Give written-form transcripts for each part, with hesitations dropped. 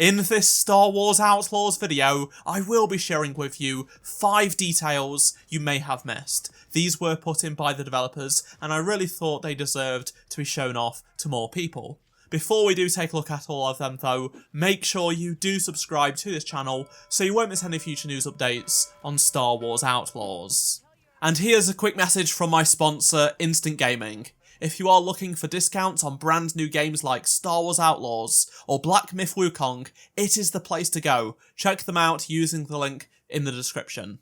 In this Star Wars Outlaws video, I will be sharing with you 5 details you may have missed. These were put in by the developers, and I really thought they deserved to be shown off to more people. Before we do take a look at all of them though, make sure you do subscribe to this channel so you won't miss any future news updates on Star Wars Outlaws. And here's a quick message from my sponsor, Instant Gaming. If you are looking for discounts on brand new games like Star Wars Outlaws or Black Myth Wukong, it is the place to go. Check them out using the link in the description.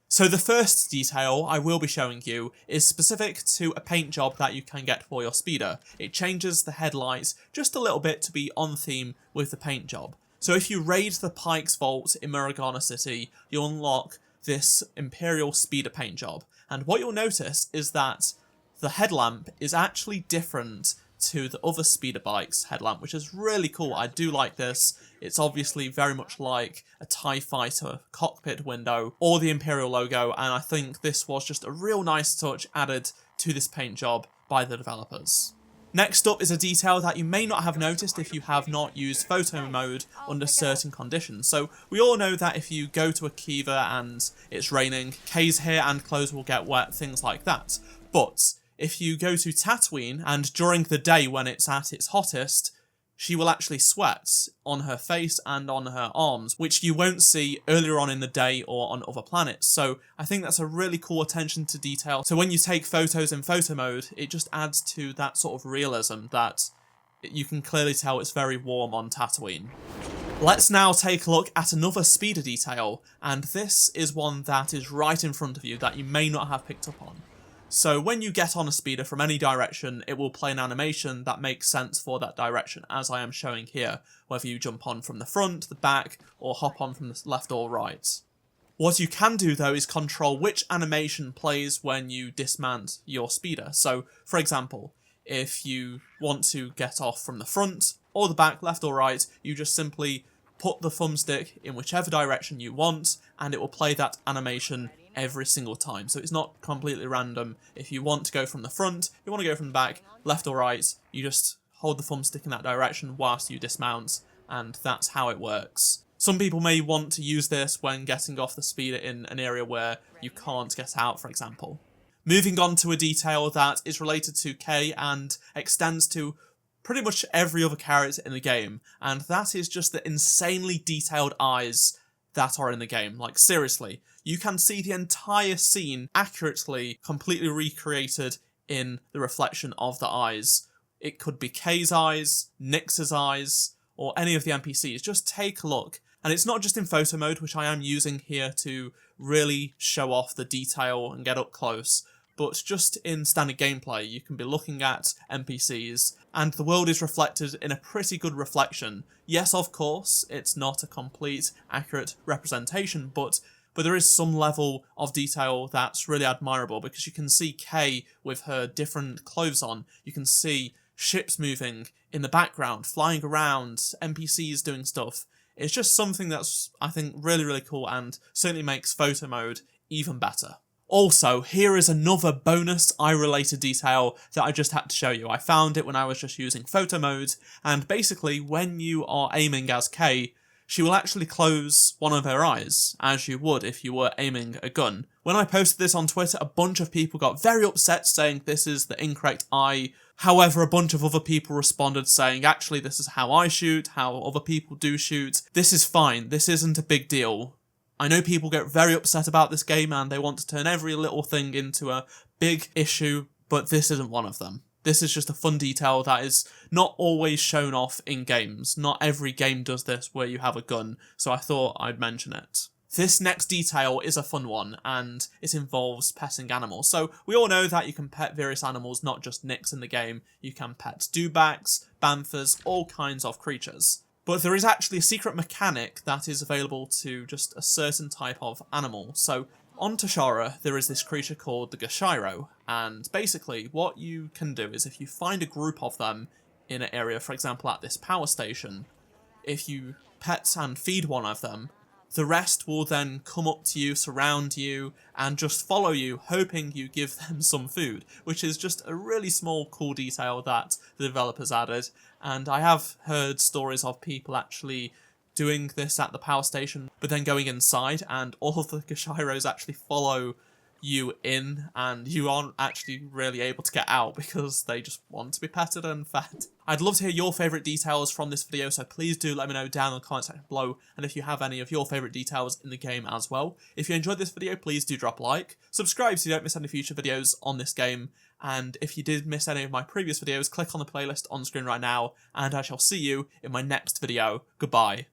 So the first detail I will be showing you is specific to a paint job that you can get for your speeder. It changes the headlights just a little bit to be on theme with the paint job. So if you raid the Pike's Vault in Murragana City, you'll unlock this Imperial speeder paint job. And what you'll notice is that the headlamp is actually different to the other speeder bike's headlamp, which is really cool. I do like this. It's obviously very much like a TIE Fighter cockpit window or the Imperial logo, and I think this was just a real nice touch added to this paint job by the developers. Next up is a detail that you may not have noticed if you have not used photo mode under certain conditions. So we all know that if you go to a Kiva and it's raining, Kay's hair and clothes will get wet, things like that. But if you go to Tatooine and during the day when it's at its hottest, she will actually sweat on her face and on her arms, which you won't see earlier on in the day or on other planets. So I think that's a really cool attention to detail. So when you take photos in photo mode, it just adds to that sort of realism that you can clearly tell it's very warm on Tatooine. Let's now take a look at another speeder detail, and this is one that is right in front of you that you may not have picked up on. So when you get on a speeder from any direction, it will play an animation that makes sense for that direction, as I am showing here, whether you jump on from the front, the back, or hop on from the left or right. What you can do though is control which animation plays when you dismount your speeder. So, for example, if you want to get off from the front or the back, left or right, you just simply put the thumbstick in whichever direction you want, and it will play that animation every single time. So it's not completely random. If you want to go from the front, you want to go from the back, left or right, you just hold the thumbstick in that direction whilst you dismount, and that's how it works. Some people may want to use this when getting off the speeder in an area where you can't get out, for example. Moving on to a detail that is related to Kay and extends to pretty much every other character in the game, and that is just the insanely detailed eyes that are in the game. Like, seriously, you can see the entire scene accurately, completely recreated in the reflection of the eyes. It could be Kay's eyes, Nyx's eyes, or any of the NPCs. Just take a look. And it's not just in photo mode, which I am using here to really show off the detail and get up close, but just in standard gameplay, you can be looking at NPCs, and the world is reflected in a pretty good reflection. Yes, of course, it's not a complete, accurate representation, but there is some level of detail that's really admirable, because you can see Kay with her different clothes on, you can see ships moving in the background, flying around, NPCs doing stuff. It's just something that's, I think, really, really cool, and certainly makes photo mode even better. Also, here is another bonus eye-related detail that I just had to show you. I found it when I was just using photo mode, and basically when you are aiming as Kay, she will actually close one of her eyes, as you would if you were aiming a gun. When I posted this on Twitter, a bunch of people got very upset saying this is the incorrect eye. However, a bunch of other people responded saying, actually, this is how I shoot, how other people do shoot. This is fine, this isn't a big deal. I know people get very upset about this game and they want to turn every little thing into a big issue, but this isn't one of them. This is just a fun detail that is not always shown off in games. Not every game does this where you have a gun, so I thought I'd mention it. This next detail is a fun one, and it involves petting animals. So we all know that you can pet various animals, not just Nyx in the game. You can pet dewbacks, banthas, all kinds of creatures. But there is actually a secret mechanic that is available to just a certain type of animal. So on Tashara, there is this creature called the Gashiro, and basically what you can do is if you find a group of them in an area, for example at this power station, if you pet and feed one of them, the rest will then come up to you, surround you, and just follow you, hoping you give them some food, which is just a really small, cool detail that the developers added. And I have heard stories of people actually doing this at the power station, but then going inside, and all of the Gashiros actually follow you in, and you aren't actually really able to get out because they just want to be petted and fed. I'd love to hear your favourite details from this video, so please do let me know down in the comment section below, and if you have any of your favourite details in the game as well. If you enjoyed this video, please do drop a like, subscribe so you don't miss any future videos on this game, and if you did miss any of my previous videos, click on the playlist on screen right now, and I shall see you in my next video. Goodbye.